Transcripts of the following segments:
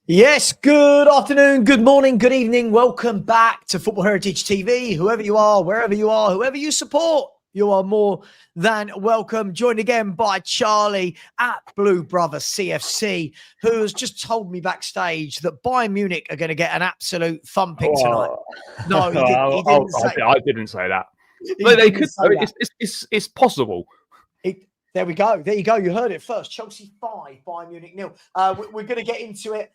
Yes, good afternoon, good morning, good evening. Welcome back to Football Heritage TV. Whoever you are, wherever you are, whoever you support, you are more than welcome. Joined again by Charlie at Blue Brother CFC, who has just told me backstage that Bayern Munich are going to get an absolute thumping tonight. No, he didn't say that. I didn't say that. But they could. It's possible. There we go. There you go. You heard it first. Chelsea 5, Bayern Munich 0. We're going to get into it.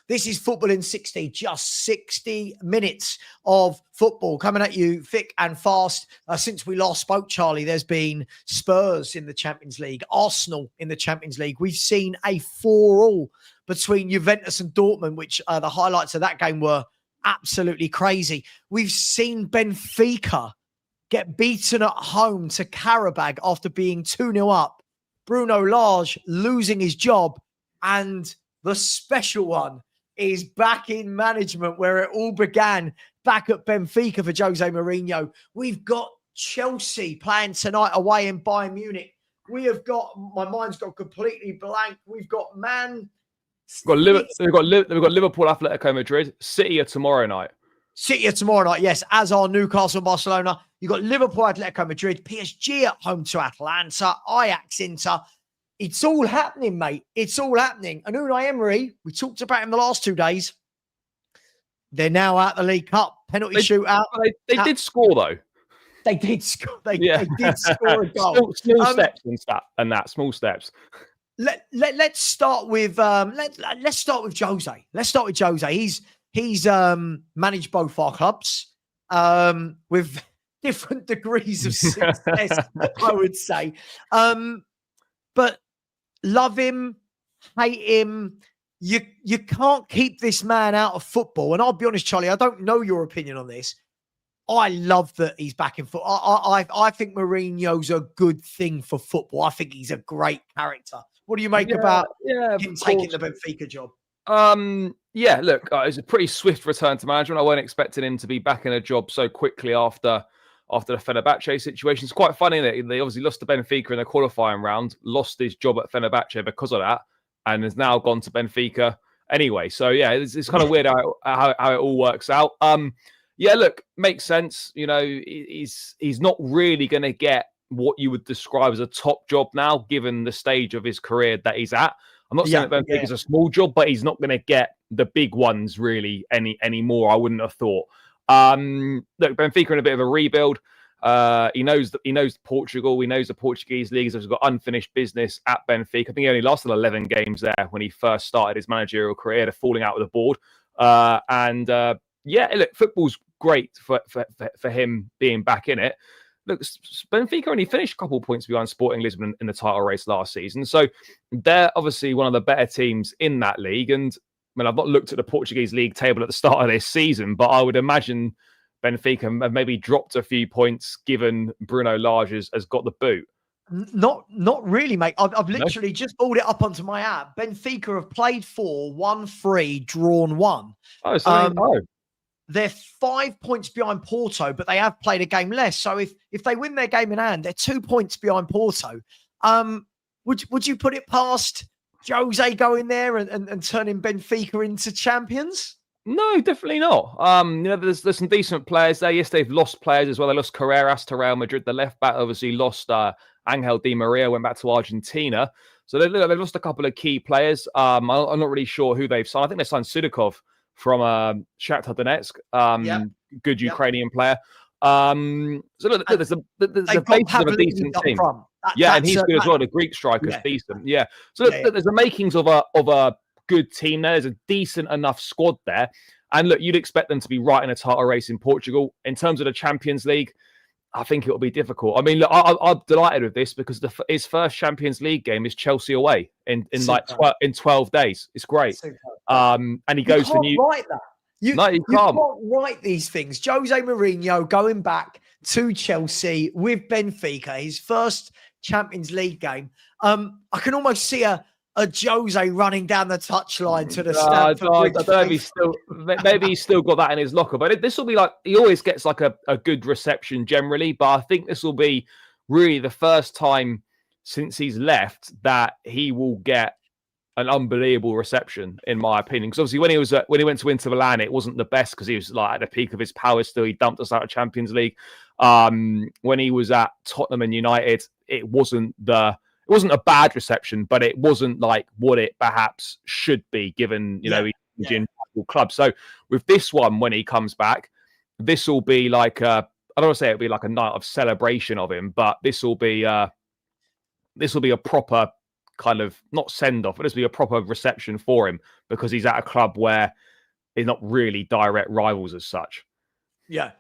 This is Football in 60, just 60 minutes of football coming at you thick and fast. Since we last spoke, Charlie, there's been Spurs in the Champions League, Arsenal in the Champions League. We've seen a 4-4 between Juventus and Dortmund, which the highlights of that game were absolutely crazy. We've seen Benfica get beaten at home to Karabag after being 2-0 up. Bruno Lage losing his job, and the special one is back in management where it all began, back at Benfica for Jose Mourinho. We've got Chelsea playing tonight away in Bayern Munich. We have got, my mind's got completely blank. We've got We've got Liverpool, Atletico Madrid. City are tomorrow night. City are tomorrow night, yes, as are Newcastle and Barcelona. You've got Liverpool, Atletico Madrid, PSG at home to Atlanta, Ajax, Inter. It's all happening, mate. It's all happening. And Unai Emery, we talked about him the last 2 days. They're now out the League Cup penalty shootout. They did score though. They did score. They did score a goal. Small steps small steps. Let's start with let's start with Jose. Let's start with Jose. He's managed both our clubs with different degrees of success, I would say. But love him, hate him. You can't keep this man out of football. And I'll be honest, Charlie, I don't know your opinion on this. I love that he's back in football. I think Mourinho's a good thing for football. I think he's a great character. What do you make about him taking the Benfica job? Look, it's a pretty swift return to management. I weren't expecting him to be back in a job so quickly after the Fenerbahce situation. It's quite funny that they obviously lost to Benfica in the qualifying round, lost his job at Fenerbahce because of that, and has now gone to Benfica anyway. So, yeah, it's kind of weird how it all works out. Look, makes sense. You know, he's not really going to get what you would describe as a top job now, given the stage of his career that he's at. I'm not saying that Benfica is a small job, but he's not going to get the big ones really anymore. I wouldn't have thought. Look, Benfica in a bit of a rebuild. He knows Portugal. He knows the Portuguese leagues. He's got unfinished business at Benfica. I think he only lasted 11 games there when he first started his managerial career. They're falling out with the board. Look, football's great for him being back in it. Look, Benfica only finished a couple of points behind Sporting Lisbon in the title race last season. So they're obviously one of the better teams in that league. And I mean, I've not looked at the Portuguese league table at the start of this season, but I would imagine Benfica have maybe dropped a few points given Bruno Lage has got the boot. Not really, mate. I've literally just pulled it up onto my app. Benfica have played 4, won 3, drawn 1. Oh, so they're 5 points behind Porto, but they have played a game less. So if they win their game in hand, they're 2 points behind Porto. Would you put it past Jose going there and turning Benfica into champions? No, definitely not. There's some decent players there. Yes, they've lost players as well. They lost Carreras to Real Madrid. The left back obviously lost Angel Di Maria, went back to Argentina. So they've lost a couple of key players. I'm not really sure who they've signed. I think they signed Sudakov from Shakhtar Donetsk. Good Ukrainian player. So look, there's a basis of a decent team. And he's good as well. The Greek striker's decent. Yeah. So look, there's the makings of a good team there. There's a decent enough squad there. And look, you'd expect them to be right in a title race in Portugal. In terms of the Champions League, I think it'll be difficult. I mean, look, I'm delighted with this because his first Champions League game is Chelsea away in 12 days. It's great. And he goes to New. Write that. You can't write these things. Jose Mourinho going back to Chelsea with Benfica, his first Champions League game. I can almost see a Jose running down the touchline to the stand. I don't know if he's still got that in his locker, but this will be like, he always gets like a good reception generally, but I think this will be really the first time since he's left that he will get an unbelievable reception, in my opinion. Because obviously, when he went to Inter Milan, it wasn't the best because he was like at the peak of his powers. Still, he dumped us out of Champions League. When he was at Tottenham and United, it wasn't a bad reception, but it wasn't like what it perhaps should be, given he's in club. So with this one, when he comes back, this will be like I don't want to say it'll be like a night of celebration of him, but this will be a proper kind of not send off, but this will be a proper reception for him because he's at a club where he's not really direct rivals as such. Yeah.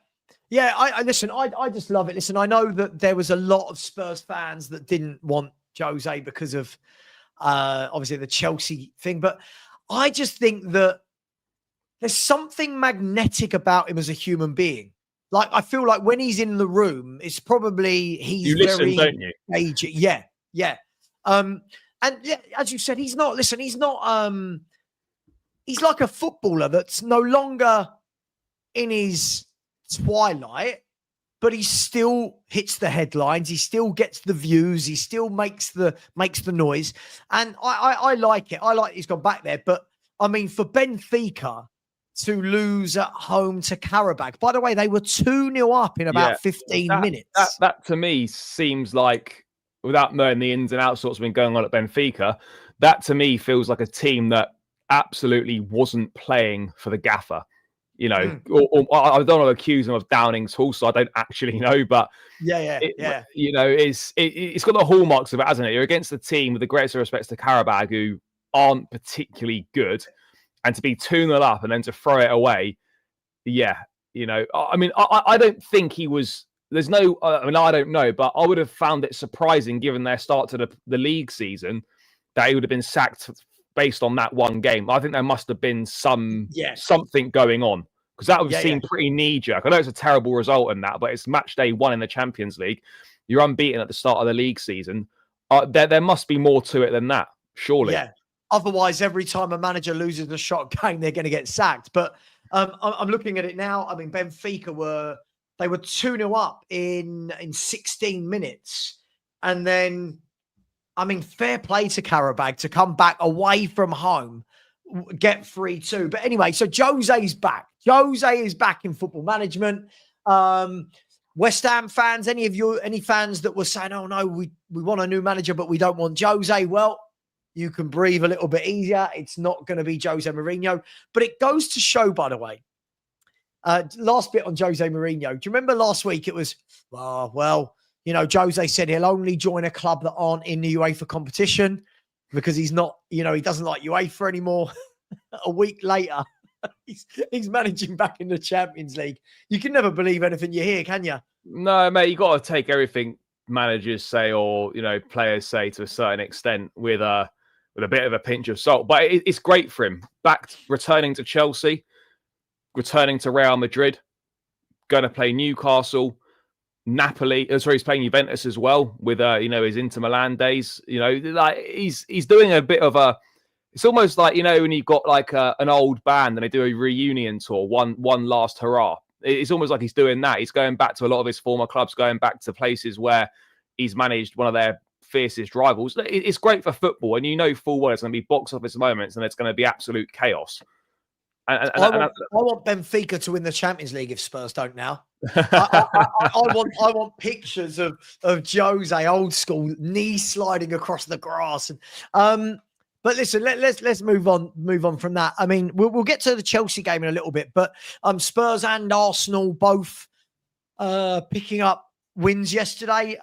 Yeah, I listen, I just love it. Listen, I know that there was a lot of Spurs fans that didn't want Jose because of obviously the Chelsea thing, but I just think that there's something magnetic about him as a human being. Like, I feel like when he's in the room, it's probably he's you listen, very don't you? engaging. Yeah. And yeah, as you said, he's not he's like a footballer that's no longer in his twilight, but he still hits the headlines. He still gets the views. He still makes the noise. And I like it. I like he's gone back there. But I mean, for Benfica to lose at home to Karabakh, by the way, they were 2-0 up in about 15 minutes. That to me seems like, without knowing the ins and outs of what's been going on at Benfica, that to me feels like a team that absolutely wasn't playing for the gaffer. Or I don't want to accuse them of downing tools, so I don't actually know, but it's got the hallmarks of it, hasn't it? You're against a team, with the greatest of respects to Karabakh, who aren't particularly good, and to be 2-0 up and then to throw it away. Yeah. I mean, I don't think he was, there's no, I don't know, but I would have found it surprising, given their start to the league season, that he would have been sacked based on that one game. I think there must have been something going on, because that would seem pretty knee-jerk. I know it's a terrible result in that, but it's match day 1 in the Champions League. You're unbeaten at the start of the league season. There must be more to it than that, surely. Yeah. Otherwise, every time a manager loses a shot game, they're going to get sacked. But I'm looking at it now. I mean, Benfica were 2-0 up in 16 minutes. And then, I mean, fair play to Karabakh to come back away from home, get 3-2. But anyway, so Jose's back. Jose is back in football management. West Ham fans, any fans that were saying, oh no, we want a new manager, but we don't want Jose. Well, you can breathe a little bit easier. It's not going to be Jose Mourinho. But it goes to show, by the way, last bit on Jose Mourinho. Do you remember last week it was, Jose said he'll only join a club that aren't in the UEFA competition because he's not, he doesn't like UEFA anymore. A week later, he's managing back in the Champions League. You can never believe anything you hear, can you? No, mate, you got to take everything managers say or, players say to a certain extent with a bit of a pinch of salt. But it's great for him. Returning to Chelsea, returning to Real Madrid, going to play Newcastle, Napoli. He's playing Juventus as well with his Inter Milan days. He's doing a bit of a. It's almost like when you've got like an old band and they do a reunion tour, one last hurrah. It's almost like he's doing that. He's going back to a lot of his former clubs, going back to places where he's managed one of their fiercest rivals. It's great for football, and full well it's going to be box office moments and it's going to be absolute chaos. I want Benfica to win the Champions League if Spurs don't now. I want pictures of Jose, old school, knee sliding across the grass. But listen, let's move on from that. I mean, we'll get to the Chelsea game in a little bit, but Spurs and Arsenal both picking up wins yesterday.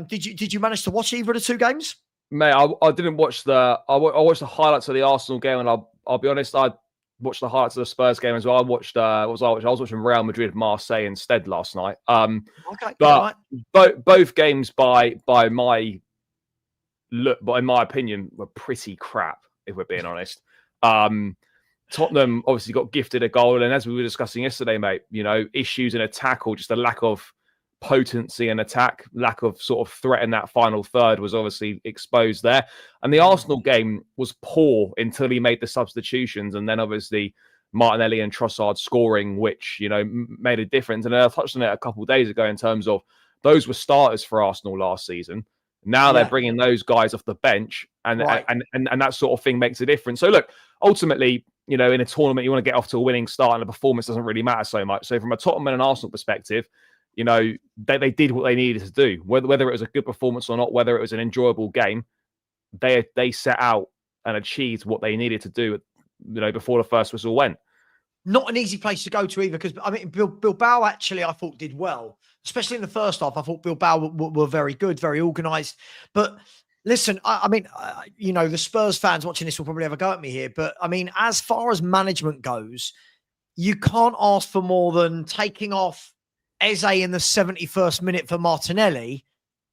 Did you manage to watch either of the two games? Mate, I didn't watch I watched the highlights of the Arsenal game, and I'll be honest, I watched the highlights of the Spurs game as well. I was watching Real Madrid Marseille instead last night. But both games by my look, but in my opinion, were pretty crap, if we're being honest. Tottenham obviously got gifted a goal, and as we were discussing yesterday, mate, issues in attack or just a lack of potency in attack, lack of sort of threat in that final third was obviously exposed there. And the Arsenal game was poor until he made the substitutions, and then obviously Martinelli and Trossard scoring, which made a difference. And I touched on it a couple of days ago in terms of those were starters for Arsenal last season. Now they're bringing those guys off the bench, and, Right. and that sort of thing makes a difference. So look, ultimately, in a tournament, you want to get off to a winning start, and the performance doesn't really matter so much. So from a Tottenham and an Arsenal perspective, they did what they needed to do. Whether it was a good performance or not, whether it was an enjoyable game, they set out and achieved what they needed to do, before the first whistle went. Not an easy place to go to either, because Bilbao actually I thought did well, especially in the first half. I thought Bilbao were very good, very organised. But listen, the Spurs fans watching this will probably have a go at me here, but as far as management goes, you can't ask for more than taking off Eze in the 71st minute for Martinelli,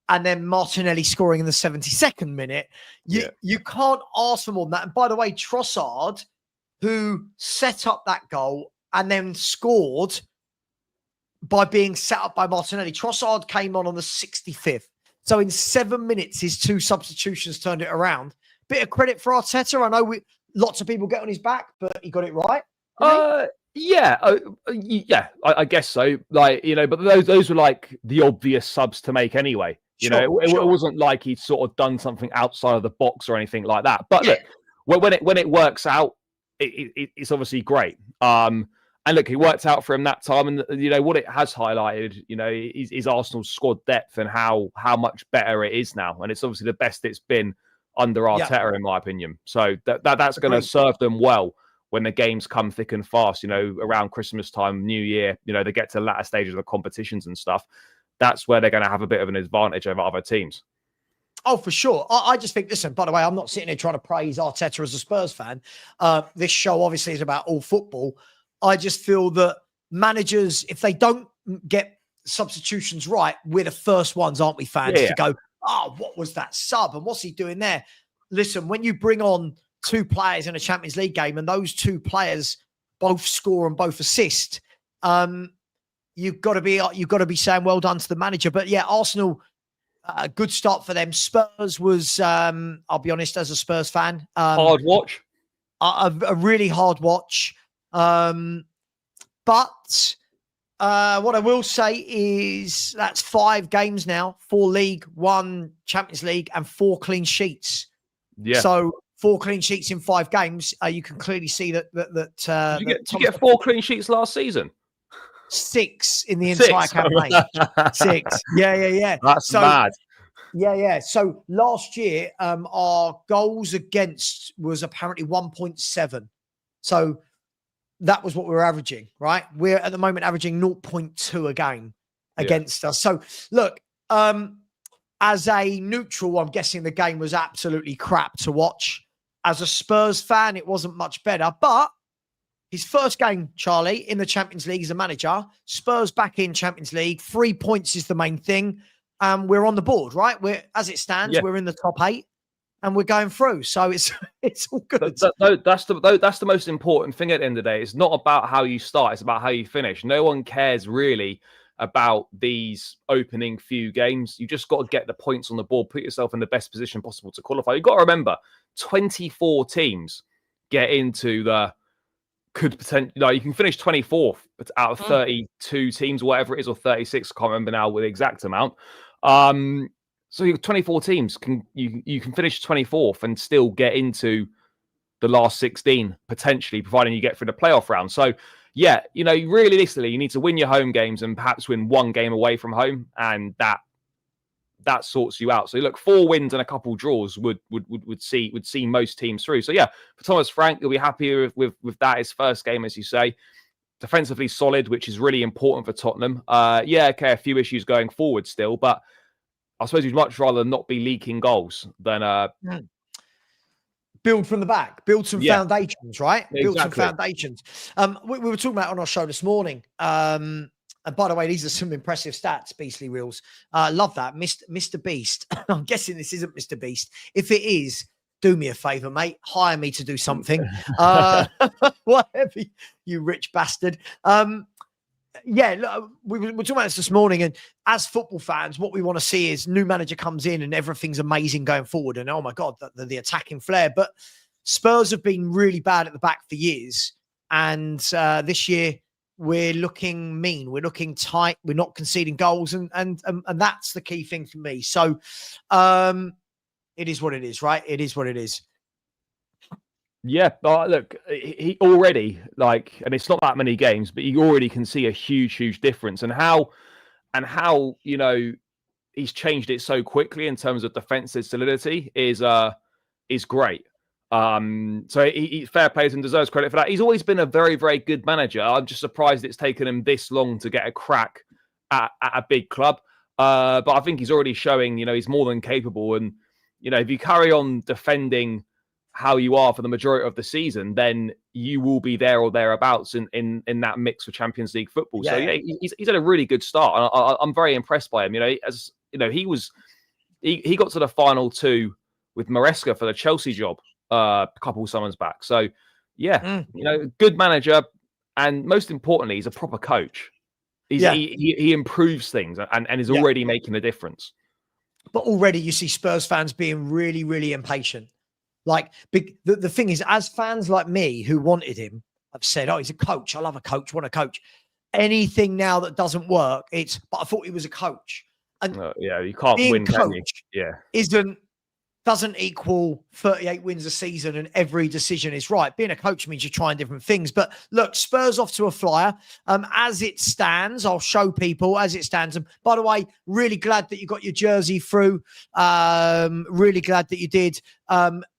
and then Martinelli scoring in the 72nd minute. You can't ask for more than that. And by the way, Trossard, who set up that goal and then scored by being set up by Martinelli. Trossard came on the 65th. So in 7 minutes, his 2 substitutions turned it around. Bit of credit for Arteta. I know lots of people get on his back, but he got it right. Yeah, I guess so. But those were like the obvious subs to make anyway. It wasn't like he'd sort of done something outside of the box or anything like that. But look, when it works out, it's obviously great. And look, it worked out for him that time. And what it has highlighted, is Arsenal's squad depth and how much better it is now. And it's obviously the best it's been under Arteta, in my opinion. So that's going to serve them well when the games come thick and fast. Around Christmas time, New Year, they get to the latter stages of the competitions and stuff. That's where they're going to have a bit of an advantage over other teams. Oh, for sure. I just think, listen, by the way, I'm not sitting here trying to praise Arteta as a Spurs fan. This show obviously is about all football. I just feel that managers, if they don't get substitutions right, we're the first ones, aren't we, fans, to go, what was that sub? And what's he doing there? Listen, when you bring on 2 players in a Champions League game and those 2 players both score and both assist, you've got to be saying well done to the manager. But yeah, Arsenal, a good start for them. Spurs was, I'll be honest, as a Spurs fan, hard watch. A really hard watch. But what I will say is that's 5 games now, 4 league, 1 Champions League, and 4 clean sheets. Yeah. So 4 clean sheets in 5 games. You can clearly see that. Did you get 4 clean sheets last season? 6 in the entire campaign. 6. Yeah. That's mad. Yeah. So last year, our goals against was apparently 1.7. So that was what we were averaging, right? We're at the moment averaging 0.2 a game against us. So look, as a neutral, I'm guessing the game was absolutely crap to watch. As a Spurs fan, it wasn't much better, but his first game, Charlie, in the Champions League as a manager, Spurs back in Champions League, 3 points is the main thing. We're on the board, right? As it stands, we're in the top 8 and we're going through. So it's all good. That's the most important thing at the end of the day. It's not about how you start. It's about how you finish. No one cares really about these opening few games. You just got to get the points on the board, put yourself in the best position possible to qualify. You've got to remember, 24 teams get into the could potentially, you can finish 24th out of 32 teams, whatever it is, or 36. I can't remember now with the exact amount. So you 24 teams you can finish 24th and still get into the last 16 potentially, providing you get through the playoff round. So yeah, realistically, you need to win your home games and perhaps win 1 game away from home, and that sorts you out. So look, 4 wins and a couple draws would see most teams through. So yeah, for Thomas Frank, you'll be happy with that. His first game, as you say, defensively solid, which is really important for Tottenham. A few issues going forward still, but I suppose you'd much rather not be leaking goals than build from the back, build some foundations, right? Exactly. Build some foundations. We were talking about on our show this morning. And by the way, these are some impressive stats, Beastly Reels. Love that. Mr. Beast. I'm guessing this isn't Mr. Beast. If it is, do me a favor, mate. Hire me to do something. Whatever, you rich bastard. Look, we were talking about this morning, and as football fans, what we want to see is new manager comes in and everything's amazing going forward. And oh my God, the attacking flair. But Spurs have been really bad at the back for years. And this year, we're looking mean. We're looking tight. We're not conceding goals, and that's the key thing for me. So, It is what it is, right? It is what it is. Yeah, but look, he already and it's not that many games, but you already can see a huge difference, and how he's changed it so quickly in terms of defensive solidity is great. So he fair plays and deserves credit for that. He's always been a very, very good manager. I'm just surprised it's taken him this long to get a crack at a big club. But I think he's already showing, he's more than capable. And, if you carry on defending how you are for the majority of the season, then you will be there or thereabouts in that mix for Champions League football. Yeah. So yeah, he's had a really good start. And I'm very impressed by him. He got to the final two with Maresca for the Chelsea job a couple summers back. So yeah, good manager, and most importantly, he's a proper coach. He improves things and is already making a difference. But already you see Spurs fans being really, really impatient. The thing is, as fans like me who wanted him, I've said, he's a coach. I love a coach. Want a coach. Anything now that doesn't work, but I thought he was a coach. And you can't win, can you? Yeah. Doesn't equal 38 wins a season and every decision is right. Being a coach means you're trying different things. But look, Spurs off to a flyer. As it stands, I'll show people as it stands. And by the way, really glad that you got your jersey through. Really glad that you did.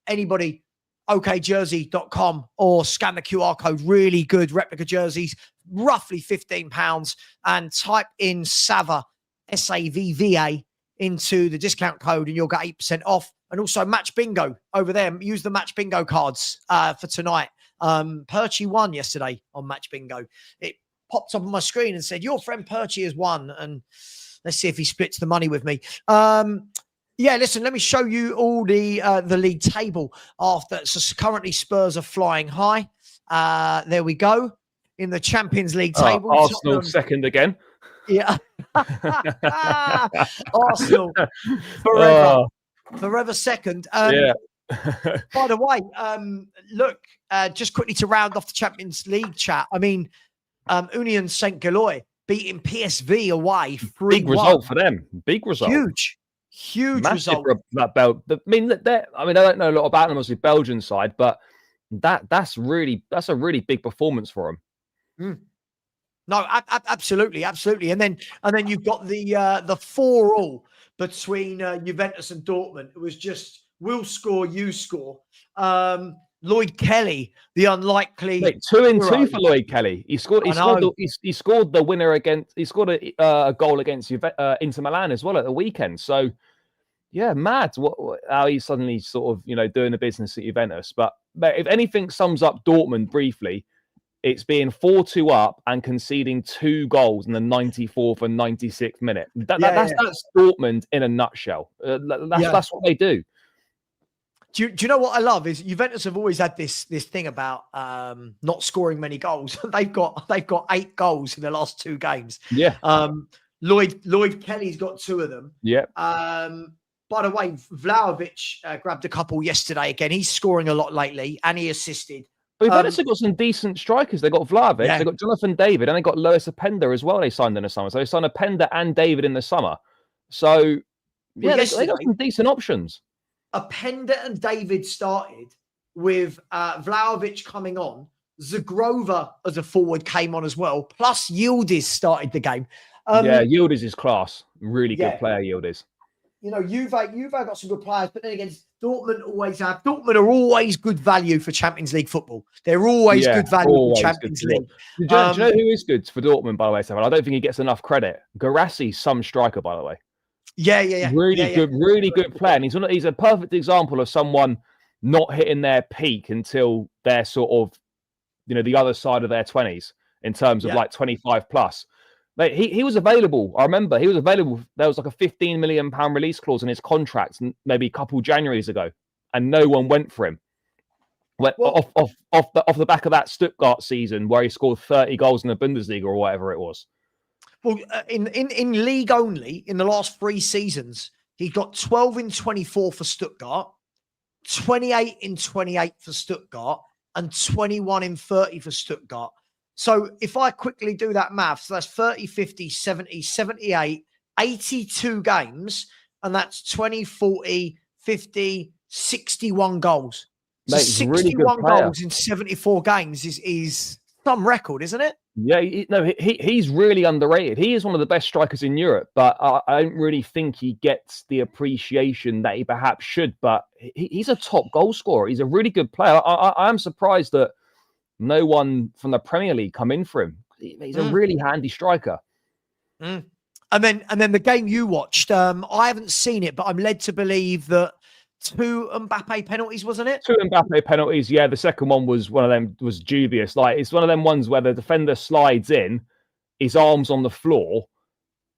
Anybody, okjersey.com or scan the QR code. Really good replica jerseys, roughly £15. And type in Savva, Savva, into the discount code and you'll get 8% off. And also Match Bingo over there. Use the Match Bingo cards for tonight. Perchy won yesterday on Match Bingo. It popped up on my screen and said, your friend Perchy has won. And let's see if he splits the money with me. Listen, let me show you all the league table after. So currently Spurs are flying high. There we go. In the Champions League table. Arsenal second again. Yeah. Arsenal forever. Forever second. By the way, look, just quickly to round off the Champions League chat. I mean, Union St. Galois beating PSV away 3-1. Big result for them. Big result. Huge massive result. I mean, I don't know a lot about them as the Belgian side, but that's a really big performance for them. No, absolutely. And then you've got the 4-4 between Juventus and Dortmund. It was just we'll score, you score. Lloyd Kelly, the unlikely 2-2 for Lloyd Kelly. He scored the winner against. He scored a goal against Inter Milan as well at the weekend. So yeah, mad how he's suddenly sort of doing the business at Juventus. But if anything sums up Dortmund briefly, it's being 4-2 up and conceding 2 goals in the 94th and 96th minute. That's Dortmund in a nutshell. That's what they do. Do you know what I love is Juventus have always had this thing about not scoring many goals. They've got 8 goals in the last 2 games. Yeah. Lloyd Kelly's got 2 of them. Yeah. By the way, Vlahovic grabbed a couple yesterday again. He's scoring a lot lately and he assisted. But Juventus have got some decent strikers. They got Vlahovic, they got Jonathan David, and they got Lois Openda as well. They signed in the summer. So they signed Openda and David in the summer. So they got some decent options. Openda and David started with Vlahovic coming on. Zagrova as a forward came on as well. Plus Yildiz started the game. Yildiz is class. Really good player, Yildiz. Juve got some good players, but then again, Dortmund are always good value for Champions League football. They're always good value for Champions League. Do you know who is good for Dortmund, by the way, Savva? I don't think he gets enough credit. Guirassy, some striker, by the way. Yeah. Really good player. And he's a perfect example of someone not hitting their peak until they're sort of, the other side of their 20s in terms of 25 plus. Mate, he was available. I remember he was available. There was like a £15 million release clause in his contract maybe a couple Januaries ago, and no one went for him. Off the back of that Stuttgart season where he scored 30 goals in the Bundesliga or whatever it was. Well, in league only, in the last 3 seasons, he got 12 in 24 for Stuttgart, 28 in 28 for Stuttgart, and 21 in 30 for Stuttgart. So if I quickly do that math, so that's 30, 50, 70, 78, 82 games, and that's 20, 40, 50, 61 goals. So Mate, he's a really good 61 player. goals in 74 games is some record, isn't it? Yeah, he's really underrated. He is one of the best strikers in Europe, but I don't really think he gets the appreciation that he perhaps should. But he's a top goal scorer. He's a really good player. I am surprised that no one from the Premier League come in for him. He's a really handy striker. And then the game you watched, I haven't seen it, but I'm led to believe that 2 Mbappe penalties, wasn't it? 2 Mbappe penalties. Yeah, the second one was one of them was dubious. Like, it's one of them ones where the defender slides in, his arm's on the floor,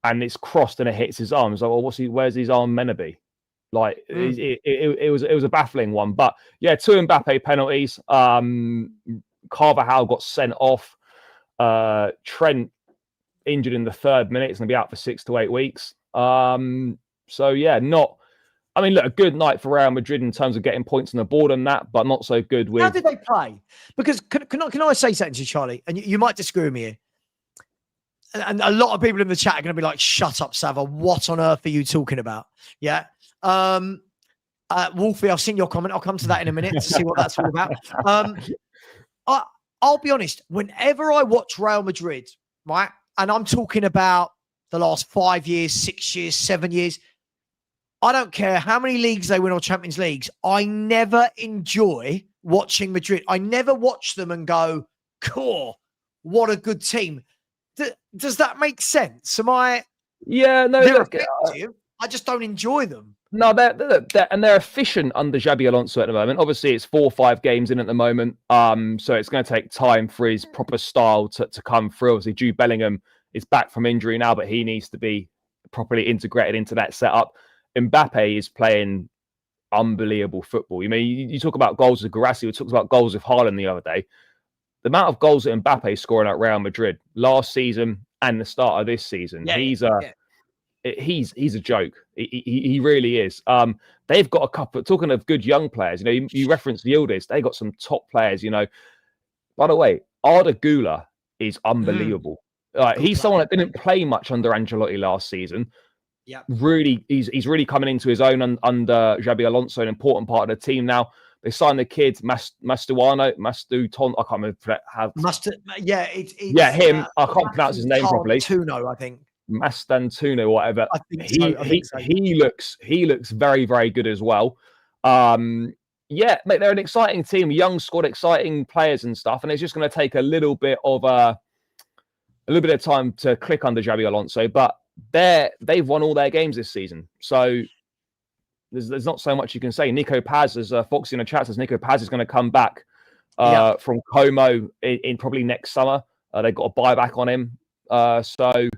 and it's crossed and it hits his arm. It's like, well, where's his arm meant to be? Like, it was a baffling one. But yeah, 2 Mbappe penalties. Carvajal got sent off. Trent injured in the 3rd minute. He's going to be out for 6 to 8 weeks. So yeah, I mean, look, a good night for Real Madrid in terms of getting points on the board and that, but not so good with... How did they play? Because can I say something to you, Charlie? And you might disagree with me here. And a lot of people in the chat are going to be like, shut up, Savva. What on earth are you talking about? Yeah. Wolfie, I've seen your comment. I'll come to that in a minute to see what that's all about. I'll be honest. Whenever I watch Real Madrid, right, and I'm talking about the last 5 years, 6 years, 7 years, I don't care how many leagues they win or Champions Leagues. I never enjoy watching Madrid. I never watch them and go, cool, what a good team. Does that make sense? Am I? Yeah, no. They're effective. I just don't enjoy them. No, they're efficient under Xabi Alonso at the moment. Obviously, it's 4 or 5 games in at the moment. So it's going to take time for his proper style to come through. Obviously, Jude Bellingham is back from injury now, but he needs to be properly integrated into that setup. Mbappe is playing unbelievable football. You mean, you talk about goals with Guirassy, we talked about goals with Haaland the other day. The amount of goals that Mbappe is scoring at Real Madrid last season and the start of this season, he's a joke. He really is. They've got a couple. Talking of good young players, you referenced Yildiz. They got some top players. By the way, Arda Güler is unbelievable. He's someone that didn't play much under Ancelotti last season. Yeah, really, he's really coming into his own under Xabi Alonso, an important part of the team now. They signed the kid Mastuton. I can't remember how. Him. I can't pronounce his name properly. Tuno, I think. Mastantuno, whatever. I think so. He looks very, very good as well. Yeah, mate, they're an exciting team, young squad, exciting players and stuff, and it's just going to take a little bit of time to click under Xabi Alonso, but they've won all their games this season, so there's not so much you can say. Nico Paz, as Foxy in the chat says, Nico Paz is going to come back from Como in probably next summer. They've got a buyback on him, so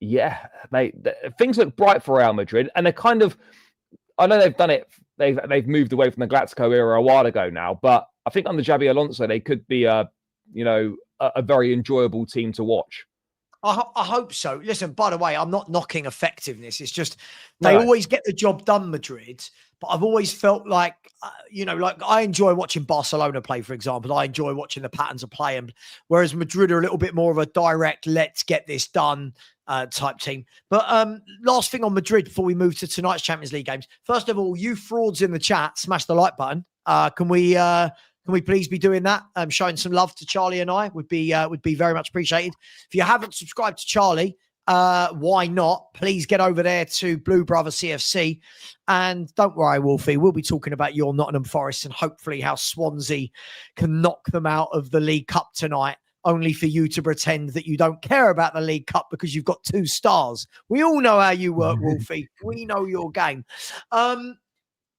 yeah, mate, things look bright for Real Madrid, and they're kind of, I know they've done it. They've moved away from the Galactico era a while ago now, but I think under Xabi Alonso they could be a very enjoyable team to watch. I hope so. Listen, by the way, I'm not knocking effectiveness. It's just they always get the job done, Madrid. But I've always felt like, like I enjoy watching Barcelona play, for example. I enjoy watching the patterns of play, and whereas Madrid are a little bit more of a direct, let's get this done type team. But last thing on Madrid before we move to tonight's Champions League games. First of all, you frauds in the chat, smash the like button. Can we please be doing that? Showing some love to Charlie and I would be very much appreciated. If you haven't subscribed to Charlie, why not? Please get over there to Blue Brother CFC. And don't worry, Wolfie, we'll be talking about your Nottingham Forest and hopefully how Swansea can knock them out of the League Cup tonight, only for you to pretend that you don't care about the League Cup because you've got 2 stars. We all know how you work, Wolfie. We know your game. Trent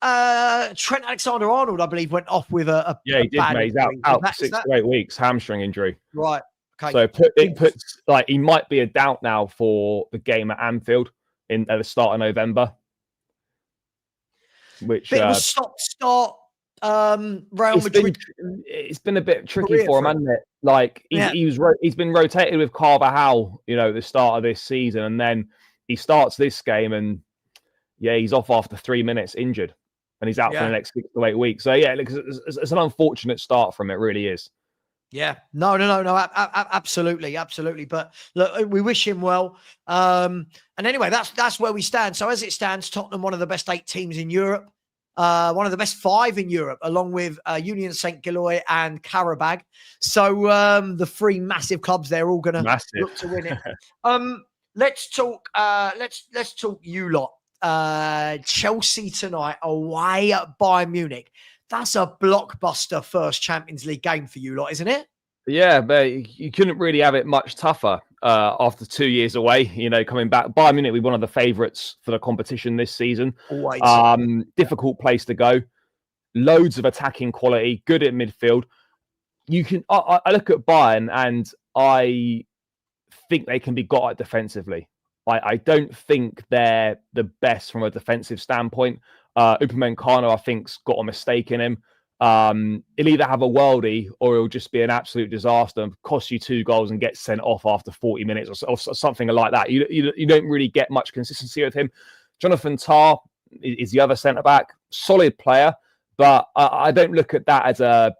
Alexander-Arnold, I believe, went off with a he did, mate. He's out 6 to 8 weeks, hamstring injury. Right. Okay. So it puts like he might be a doubt now for the game at Anfield at the start of November. Which bit of a stop-start. Real Madrid. It's been a bit tricky for him, hasn't it? Like he's been rotated with Carvajal, at the start of this season, and then he starts this game, and he's off after 3 minutes, injured. And he's out for the next 6 to 8 weeks. So, it's an unfortunate start from it, really is. Yeah. No. Absolutely. But look, we wish him well. And anyway, that's where we stand. So as it stands, Tottenham, one of the best 8 teams in Europe. one of the best 5 in Europe, along with Union St. Gilloy and Karabag. So the 3 massive clubs, they're all going to look to win it. Let's talk. Let's talk you lot. Chelsea tonight away at Bayern Munich. That's a blockbuster first Champions League game for you lot, isn't it? Yeah, but you couldn't really have it much tougher after 2 years away, coming back. Bayern Munich, we're one of the favourites for the competition this season. Always. Difficult place to go. Loads of attacking quality, good at midfield. I look at Bayern and I think they can be got at defensively. I don't think they're the best from a defensive standpoint. Upamecano, I think, has got a mistake in him. He'll either have a worldie or it'll just be an absolute disaster and cost you 2 goals and get sent off after 40 minutes or something like that. You don't really get much consistency with him. Jonathan Tah is the other centre-back. Solid player, but I don't look at that as a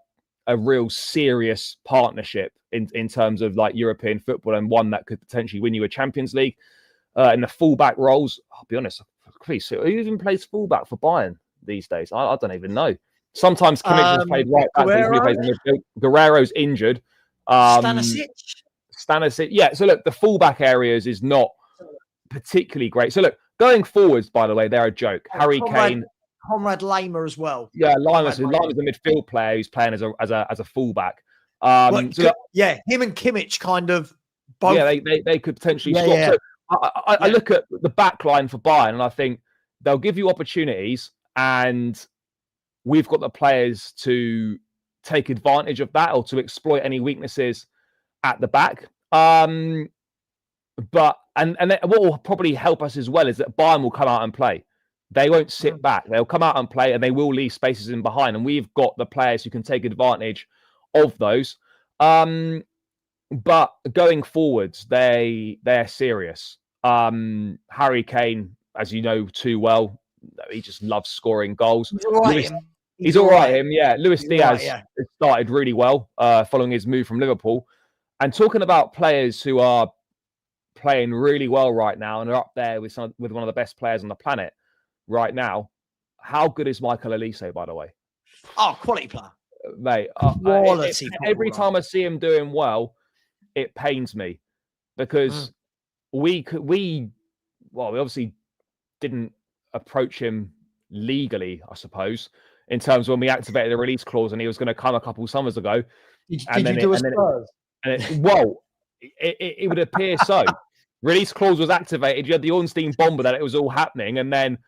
real serious partnership in terms of like European football and one that could potentially win you a Champions League. In the fullback roles, I'll be honest, who even plays fullback for Bayern these days? I don't even know. Sometimes Kimmich has played right back. Guerrero's injured. Stanisic. Yeah. So look, the fullback areas is not particularly great. So look, going forwards, by the way, they're a joke. Harry Kane, Conrad Laimer as well. Yeah, Laimer's a midfield player who's playing as a fullback. Him and Kimmich kind of both. Yeah, they could potentially swap. Yeah. So I look at the back line for Bayern and I think they'll give you opportunities and we've got the players to take advantage of that or to exploit any weaknesses at the back. But what will probably help us as well is that Bayern will come out and play. They won't sit back. They'll come out and play and they will leave spaces in behind. And we've got the players who can take advantage of those. But going forwards, they're serious. Harry Kane, as you know too well, he just loves scoring goals. He's all right. Luis Diaz started really well following his move from Liverpool. And talking about players who are playing really well right now and are up there with one of the best players on the planet right now, how good is Michael Olise, by the way? Oh, quality player. Mate, every time I see him doing well, it pains me because we obviously didn't approach him legally, I suppose, in terms of when we activated the release clause and he was going to come a couple summers ago. Did you do a Spurs? It would appear so. Release clause was activated. You had the Ornstein bomber that it was all happening, and then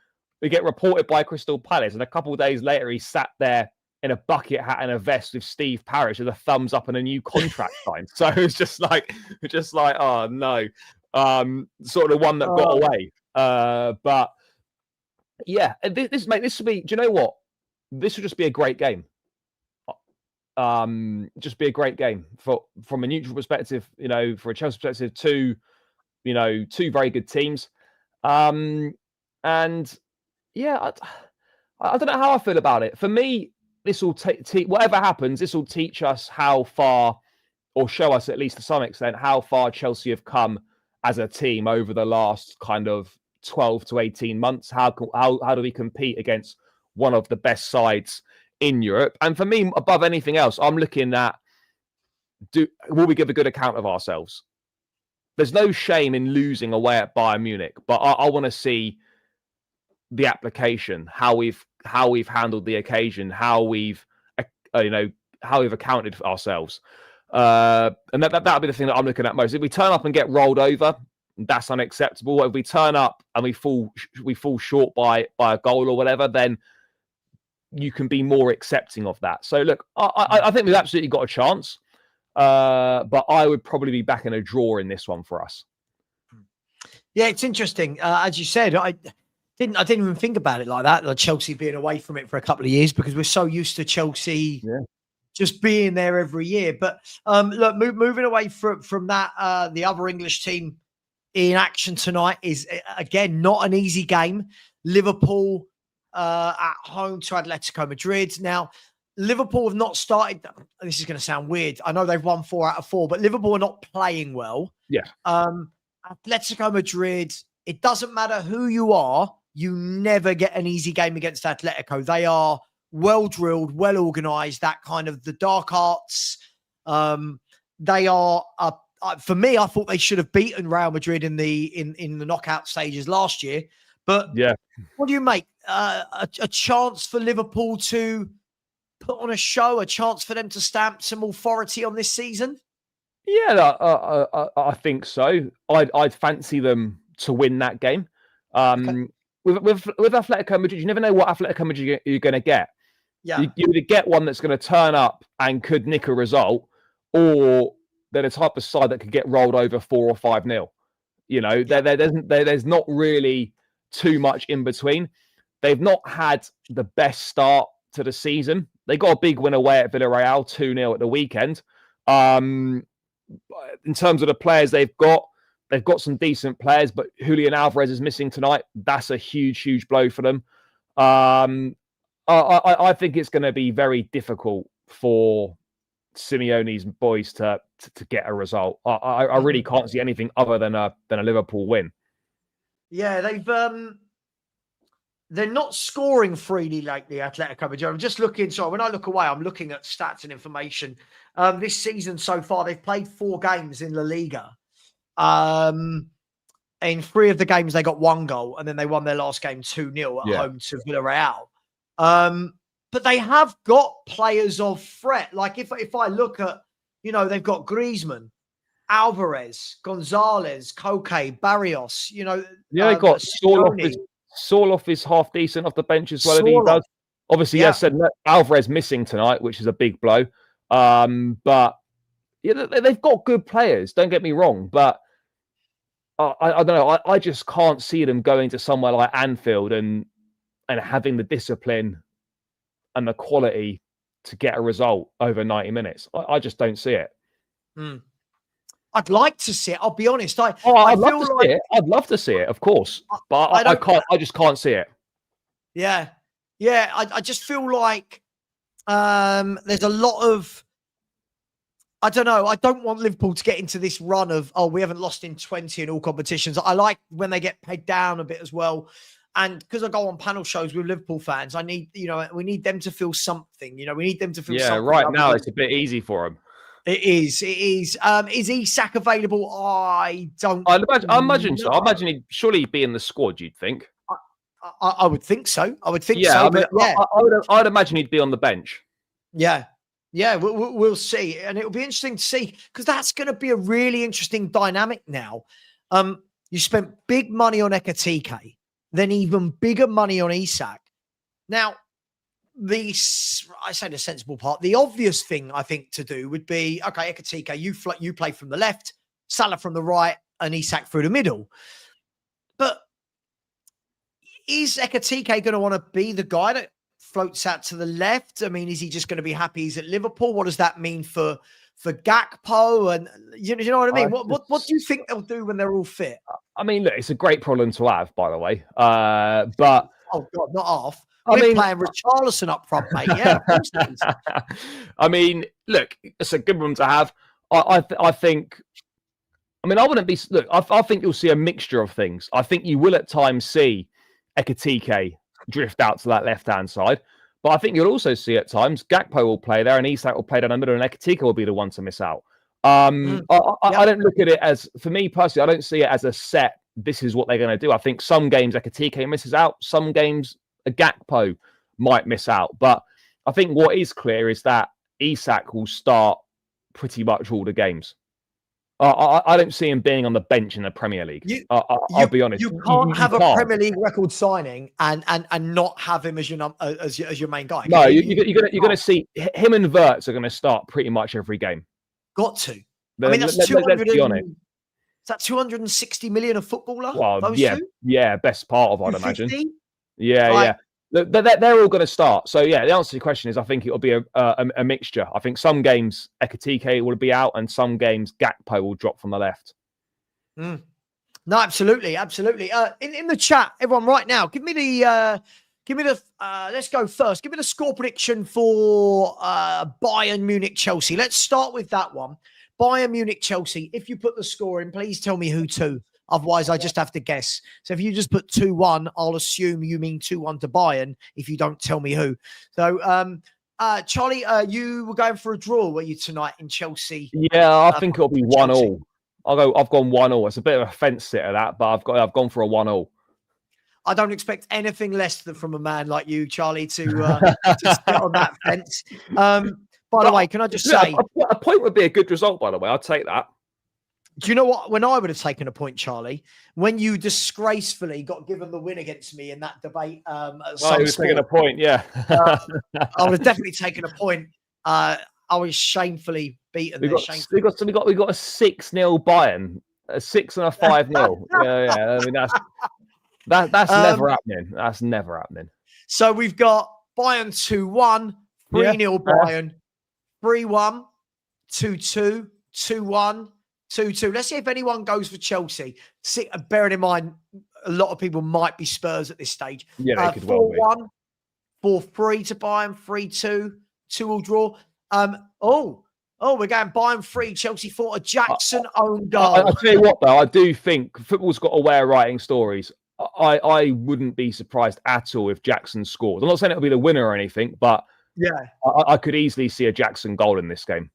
we get reported by Crystal Palace, and a couple of days later he sat there in a bucket hat and a vest with Steve Parish with a thumbs up and a new contract signed. So it's just like, oh no, sort of one that got away. But yeah, this will be. Do you know what? This will just be a great game. Just be a great game from a neutral perspective. For a Chelsea perspective, two very good teams. And yeah, I don't know how I feel about it. For me, this will whatever happens, this will teach us how far, or show us at least to some extent, how far Chelsea have come as a team over the last kind of 12 to 18 months. How do we compete against one of the best sides in Europe? And for me, above anything else, I'm looking at, will we give a good account of ourselves? There's no shame in losing away at Bayern Munich, but I want to see the application, how we've handled the occasion, how we've accounted for ourselves, and that'll be the thing that I'm looking at most. If we turn up and get rolled over, that's unacceptable. If we turn up and we fall short by a goal or whatever, then you can be more accepting of that. So look, I think we've absolutely got a chance, but I would probably be backing a draw in this one for us. Yeah, it's interesting. As you said, I didn't even think about it like that, like Chelsea being away from it for a couple of years, because we're so used to Chelsea just being there every year. But look, moving away from that, the other English team in action tonight is, again, not an easy game. Liverpool at home to Atletico Madrid. Now, Liverpool have not started. This is going to sound weird. I know they've won 4 out of 4, but Liverpool are not playing well. Yeah. Atletico Madrid, it doesn't matter who you are, you never get an easy game against Atletico. They are well drilled, well organized, that kind of the dark arts. They are, for me, I thought they should have beaten Real Madrid in the knockout stages last year. But yeah, what do you make? A chance for Liverpool to put on a show, a chance for them to stamp some authority on this season? Yeah, I think so. I'd fancy them to win that game. Okay. With Atletico Madrid, you never know what Atletico Madrid you're going to get. Yeah. You either get one that's going to turn up and could nick a result, or they're the type of side that could get rolled over 4 or 5-0. You know, there's not really too much in between. They've not had the best start to the season. They got a big win away at Villarreal, 2-0 at the weekend. In terms of the players they've got some decent players, but Julian Alvarez is missing tonight. That's a huge blow for them. I think it's going to be very difficult for Simeone's boys to get a result. I really can't see anything other than a Liverpool win. Yeah, they're not scoring freely lately, Atletico Madrid. I'm just looking. So when I look away, I'm looking at stats and information. This season so far, they've played 4 games in La Liga. In 3 of the games, they got 1 goal, and then they won their last game 2-0 at home to Villarreal. But they have got players of threat. Like if I look at, they've got Griezmann, Alvarez, Gonzalez, Koke, Barrios. They got Sorloth is half decent off the bench as well. He does. Obviously, as I said, Alvarez missing tonight, which is a big blow. But yeah, they've got good players. Don't get me wrong, but I don't know. I just can't see them going to somewhere like Anfield and having the discipline and the quality to get a result over 90 minutes. I just don't see it. I'd like to see it. I'll be honest. I'd love to see it, of course, but I can't. I just can't see it. Yeah. I just feel like there's a lot of. I don't know. I don't want Liverpool to get into this run of, we haven't lost in 20 in all competitions. I like when they get pegged down a bit as well. And because I go on panel shows with Liverpool fans, I need, we need them to feel something. We need them to feel something. Yeah, right now it's a bit easy for them. It is. Is Isak available? I imagine so. I imagine surely he'd be in the squad, you'd think. I would think so. I would think so. I'd imagine he'd be on the bench. Yeah. Yeah, we'll see. And it'll be interesting to see, because that's going to be a really interesting dynamic now. You spent big money on Ekitike, then even bigger money on Isak. Now, I say the sensible part, the obvious thing I think to do would be, okay, Ekitike, you play from the left, Salah from the right, and Isak through the middle. But is Ekitike going to want to be the guy that floats out to the left? I mean, is he just going to be happy he's at Liverpool? What does that mean for Gakpo? And you know what I mean? What do you think they'll do when they're all fit? I mean, look, it's a great problem to have, by the way. But oh God, not half. We're playing Richarlison up front, mate. Yeah. I mean, look, it's a good one to have. I think. I mean, I wouldn't be. Look, I think you'll see a mixture of things. I think you will at times see Ekitike drift out to that left-hand side. But I think you'll also see at times Gakpo will play there and Isak will play down the middle and Ekitike will be the one to miss out. I don't look at it as, for me personally, I don't see it as a set, this is what they're going to do. I think some games Ekitike misses out, some games a Gakpo might miss out. But I think what is clear is that Isak will start pretty much all the games. I don't see him being on the bench in the Premier League. I'll be honest. You can't have a Premier League record signing and not have him as your main guy. No, you're going to see him and Wirtz are going to start pretty much every game. Got to. I mean, that's 200. Let's be honest. Is that 260 million a footballer? Well, yeah, best part of, I'd imagine. Yeah, right. yeah. They're all going to start. So, yeah, the answer to your question is I think it'll be a mixture. I think some games Ekitike will be out and some games Gakpo will drop from the left. No, absolutely. In the chat, everyone right now, give me the let's go first. Give me the score prediction for Bayern Munich Chelsea. Let's start with that one. Bayern Munich Chelsea. If you put the score in, please tell me who to. Otherwise, I just have to guess. So if you just put 2-1, I'll assume you mean 2-1 to Bayern if you don't tell me who. So, Charlie, you were going for a draw, were you, tonight in Chelsea? Yeah, I think it'll be 1-1. I've gone 1-1. It's a bit of a fence sitter that, but I've gone for a 1-1. I don't expect anything less than from a man like you, Charlie, to sit on that fence. By the way, can I just say... A point would be a good result, by the way. I'd take that. Do you know what? When I would have taken a point, Charlie, when you disgracefully got given the win against me in that debate... you were taking a point, yeah. I would have definitely taken a point. I was shamefully beaten. We got a 6-0 Bayern, a 6 and a 5-0. Yeah. I mean, that's never happening. That's never happening. So we've got Bayern 2-1, 3-0 Bayern, 3-1, 2-2, 2-1, 2-2. Let's see if anyone goes for Chelsea. Bearing in mind, a lot of people might be Spurs at this stage. Yeah, they could well be. 4-1, 4-3 to Bayern, 3-2, 2-all draw. We're going Bayern 3, Chelsea 4, a Jackson own goal. I'll tell you what, though, I do think football's got a way of writing stories. I wouldn't be surprised at all if Jackson scores. I'm not saying it'll be the winner or anything, but yeah, I could easily see a Jackson goal in this game.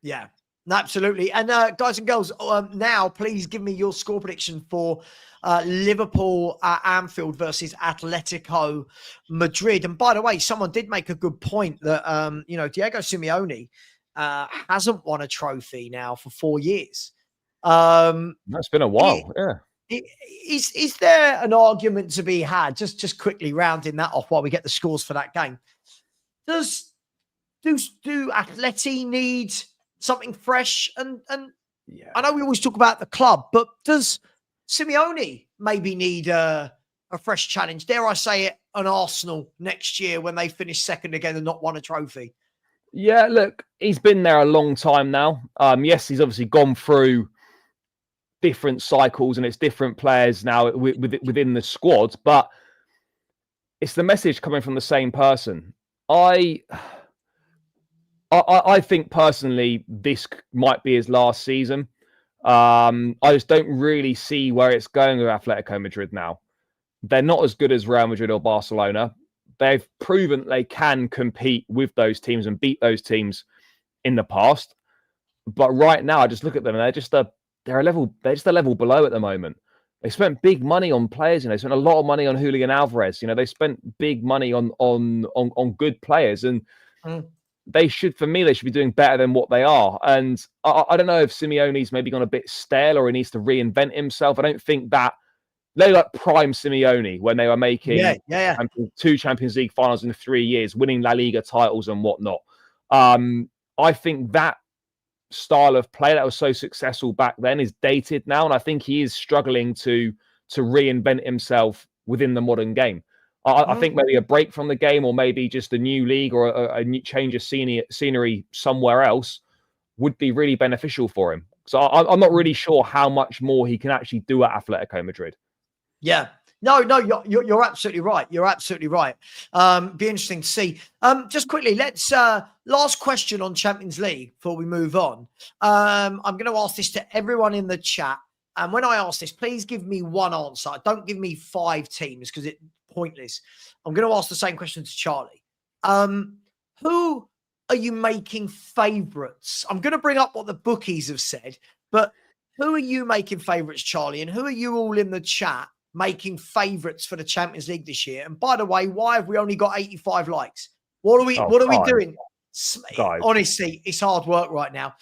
Yeah, absolutely. And guys and girls, now please give me your score prediction for Liverpool at Anfield versus Atletico Madrid. And by the way, someone did make a good point that Diego Simeone hasn't won a trophy now for 4 years. That's been a while. Is there an argument to be had? Just quickly rounding that off while we get the scores for that game. Do Atleti need something fresh? And yeah. I know we always talk about the club, but does Simeone maybe need a fresh challenge? Dare I say it, an Arsenal next year when they finish second again and not won a trophy? Yeah, look, he's been there a long time now. Yes, he's obviously gone through different cycles and it's different players now within the squad, but it's the message coming from the same person. I think personally this might be his last season. I just don't really see where it's going with Atletico Madrid now. They're not as good as Real Madrid or Barcelona. They've proven they can compete with those teams and beat those teams in the past. But right now, I just look at them and they're just a level below at the moment. They spent big money on players, they spent a lot of money on Julian Alvarez. They spent big money on good players, and they should be doing better than what they are. And I don't know if Simeone's maybe gone a bit stale or he needs to reinvent himself. I don't think that they like prime Simeone when they were making 2 Champions League finals in 3 years, winning La Liga titles and whatnot. I think that style of play that was so successful back then is dated now, and I think he is struggling to reinvent himself within the modern game. I think maybe a break from the game, or maybe just a new league or a new change of scenery somewhere else would be really beneficial for him. So I'm not really sure how much more he can actually do at Atletico Madrid. Yeah. No, you're absolutely right. You're absolutely right. Be interesting to see. Just quickly, let's last question on Champions League before we move on. I'm going to ask this to everyone in the chat, and when I ask this, please give me one answer. Don't give me 5 teams because it's pointless. I'm going to ask the same question to Charlie. Who are you making favourites? I'm going to bring up what the bookies have said, but who are you making favourites, Charlie? And who are you all in the chat making favourites for the Champions League this year? And by the way, why have we only got 85 likes? What are we doing? Guys. Honestly, it's hard work right now.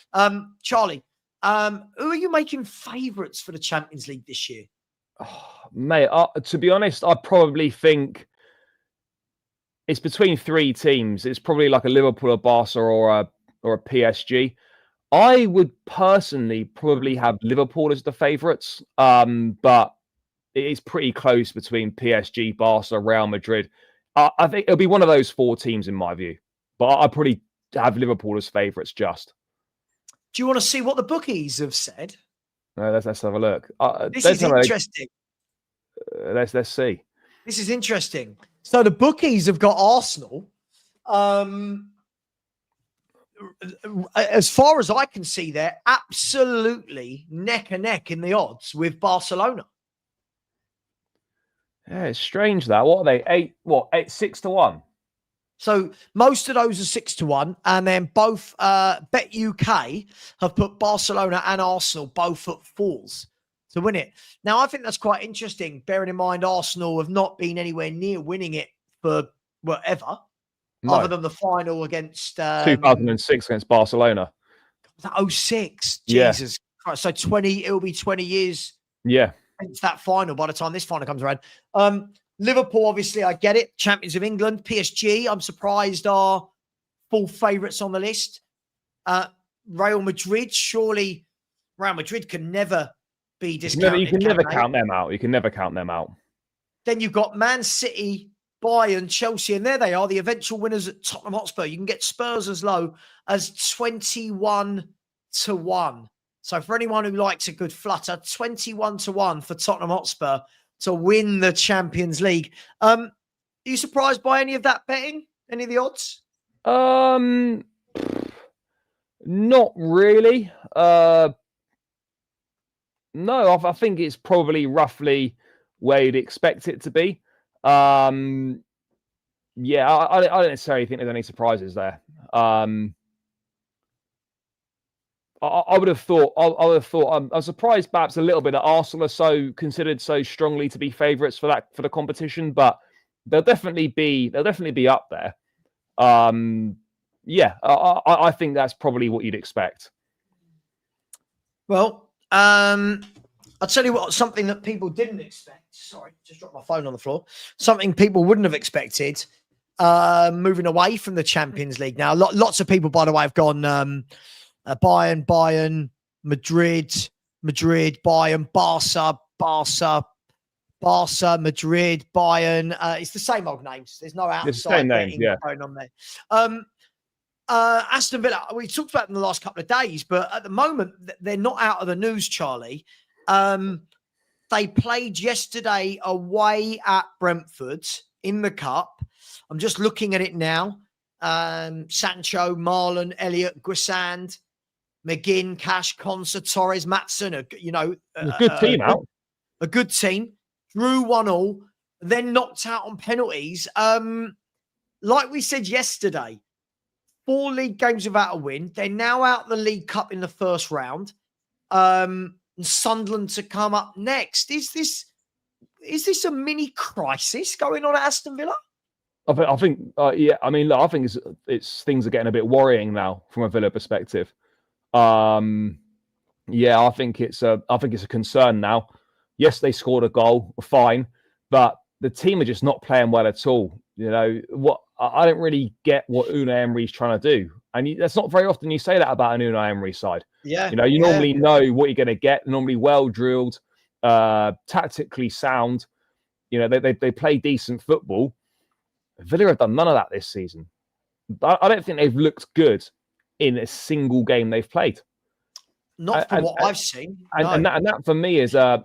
Charlie, who are you making favourites for the Champions League this year? Oh, mate, to be honest, I probably think it's between 3 teams. It's probably like a Liverpool, a Barca, or a PSG. I would personally probably have Liverpool as the favourites, but it is pretty close between PSG, Barca, Real Madrid. I think it'll be one of those 4 teams in my view. But I probably have Liverpool as favourites just. Do you want to see what the bookies have said? No, let's have a look. This is interesting. Let's see. This is interesting. So the bookies have got Arsenal as far as I can see, they're absolutely neck and neck in the odds with Barcelona. Yeah, it's strange that. What are they? 6-1? So most of those are 6-1, and then both Bet UK have put Barcelona and Arsenal both at 4s to win it. Now, I think that's quite interesting, bearing in mind Arsenal have not been anywhere near winning it for whatever, other than the final against 2006 against Barcelona. 06. Yeah. Jesus Christ. So it'll be 20 years. Yeah. Since that final by the time this final comes around. Liverpool, obviously, I get it. Champions of England. PSG, I'm surprised, are full favourites on the list. Real Madrid, surely Real Madrid can never be discounted. You can never count them out. You can never count them out. Then you've got Man City, Bayern, Chelsea, and there they are, the eventual winners at Tottenham Hotspur. You can get Spurs as low as 21-1. So for anyone who likes a good flutter, 21-1 for Tottenham Hotspur to win the Champions League. Are you surprised by any of that betting? Any of the odds? Not really. No, I think it's probably roughly where you'd expect it to be. Yeah, I don't necessarily think there's any surprises there. I would have thought. I'm surprised, perhaps a little bit, that Arsenal are considered so strongly to be favourites for the competition, but they'll definitely be up there. Yeah, I think that's probably what you'd expect. Well, I'll tell you what. Something that people didn't expect. Sorry, just dropped my phone on the floor. Something people wouldn't have expected. Moving away from the Champions League now. Lots of people, by the way, have gone. Bayern, Madrid, Bayern, Barca, Madrid, Bayern. It's the same old names. There's no outside betting going on there. Aston Villa, we talked about them the last couple of days, but at the moment, they're not out of the news, Charlie. They played yesterday away at Brentford in the Cup. I'm just looking at it now. Sancho, Marlon, Elliott, Guisand, McGinn, Cash, Konsa, Torres, Matson, a good team out. A good team. Drew 1-1, then knocked out on penalties. Like we said yesterday, 4 league games without a win. They're now out the League Cup in the first round. And Sunderland to come up next. Is this a mini crisis going on at Aston Villa? I think, yeah. I mean, look, I think it's things are getting a bit worrying now from a Villa perspective. Yeah, I think it's a concern now. Yes, they scored a goal, fine, but the team are just not playing well at all. You know what? I don't really get what Unai Emery's trying to do, and that's not very often you say that about an Unai Emery side. Yeah, you know, you normally know what you're going to get. Normally well drilled, tactically sound. You know, they play decent football. Villa have done none of that this season. I don't think they've looked good in a single game they've played. Not from what I've seen. And that for me is a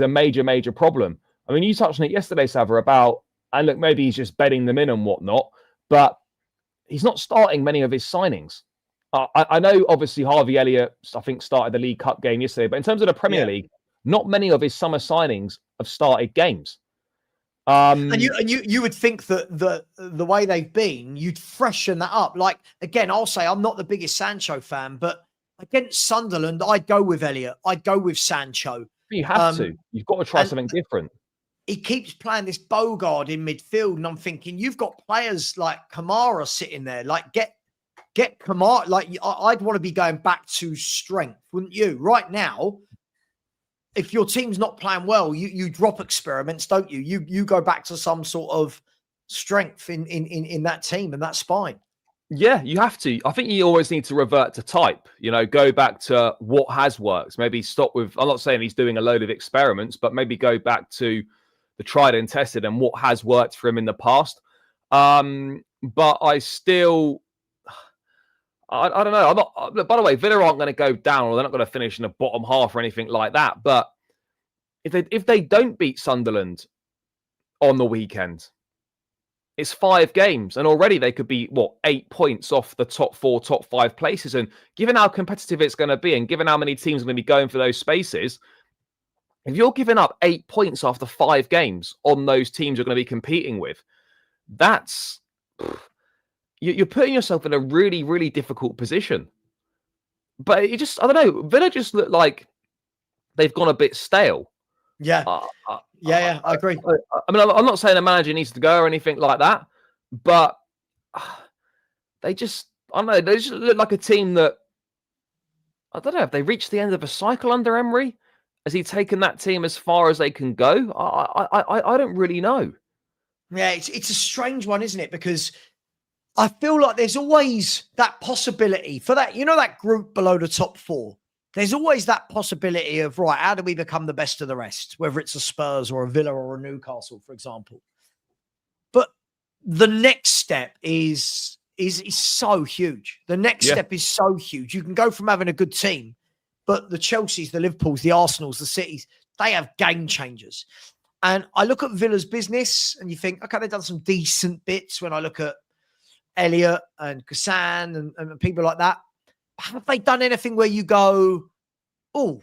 major problem. I mean, you touched on it yesterday, Savva, about, and look, maybe he's just bedding them in and whatnot, but he's not starting many of his signings. I know, obviously, Harvey Elliott, I think, started the League Cup game yesterday, but in terms of the Premier League, not many of his summer signings have started games. And you would think that the way they've been, you'd freshen that up. Like, again, I'll say I'm not the biggest Sancho fan, but against Sunderland, I'd go with Elliott. I'd go with Sancho. You have to. You've got to try something different. He keeps playing this Bogard in midfield, and I'm thinking, you've got players like Kamara sitting there. Like, get Kamara. Like, I'd want to be going back to strength, wouldn't you? Right now, if your team's not playing well, you drop experiments, don't you? You go back to some sort of strength in that team and that spine. Yeah, you have to. I think you always need to revert to type, you know, go back to what has worked. Maybe stop with, I'm not saying he's doing a load of experiments, but maybe go back to the tried and tested and what has worked for him in the past. But I still, I don't know. I'm not, by the way, Villa aren't going to go down, or they're not going to finish in the bottom half or anything like that. But if they don't beat Sunderland on the weekend, It's 5 games, and already they could be, 8 points off the top 4, top 5 places. And given how competitive it's going to be, and given how many teams are going to be going for those spaces, if you're giving up 8 points after 5 games on those teams you're going to be competing with, you're putting yourself in a really, really difficult position. But I don't know, Villa just look like they've gone a bit stale. Yeah. I agree. I mean, I'm not saying the manager needs to go or anything like that, but they just look like a team that, I don't know, have they reached the end of a cycle under Emery? Has he taken that team as far as they can go? I don't really know. Yeah, it's a strange one, isn't it? Because I feel like there's always that possibility for that, that group below the top 4. There's always that possibility of, right, how do we become the best of the rest? Whether it's a Spurs or a Villa or a Newcastle, for example. But the next step is so huge. The next step is so huge. You can go from having a good team, but the Chelseas, the Liverpools, the Arsenals, the Cities, they have game changers. And I look at Villa's business and you think, okay, they've done some decent bits when I look at Elliott and Kassan and people like that. Have they done anything where you go, oh,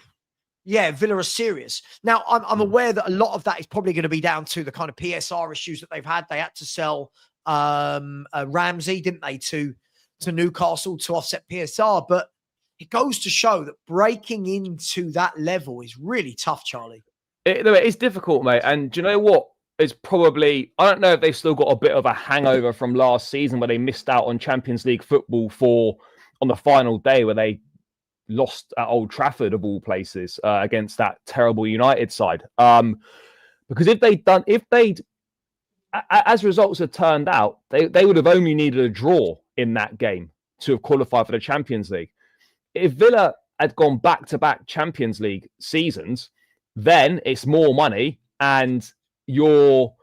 yeah, Villa are serious? Now, I'm aware that a lot of that is probably going to be down to the kind of PSR issues that they've had. They had to sell Ramsey, didn't they, to Newcastle to offset PSR. But it goes to show that breaking into that level is really tough, Charlie. It is difficult, mate. And do you know what? It's probably, I don't know if they've still got a bit of a hangover from last season where they missed out on Champions League football on the final day where they lost at Old Trafford, of all places, against that terrible United side. Because if they'd, as results had turned out, they would have only needed a draw in that game to have qualified for the Champions League. If Villa had gone back-to-back Champions League seasons, then it's more money, and you're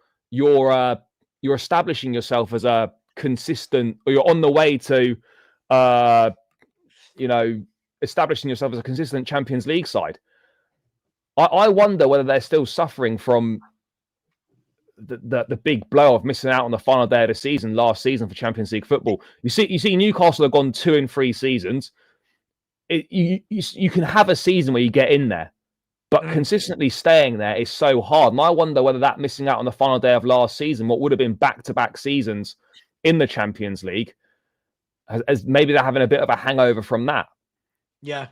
establishing yourself as a consistent, or you're on the way to, establishing yourself as a consistent Champions League side. I wonder whether they're still suffering from the big blow of missing out on the final day of the season last season for Champions League football. You see, Newcastle have gone 2 in 3 seasons. You can have a season where you get in there, but consistently staying there is so hard. And I wonder whether that missing out on the final day of last season, what would have been back-to-back seasons in the Champions League, as maybe they're having a bit of a hangover from that. Yeah.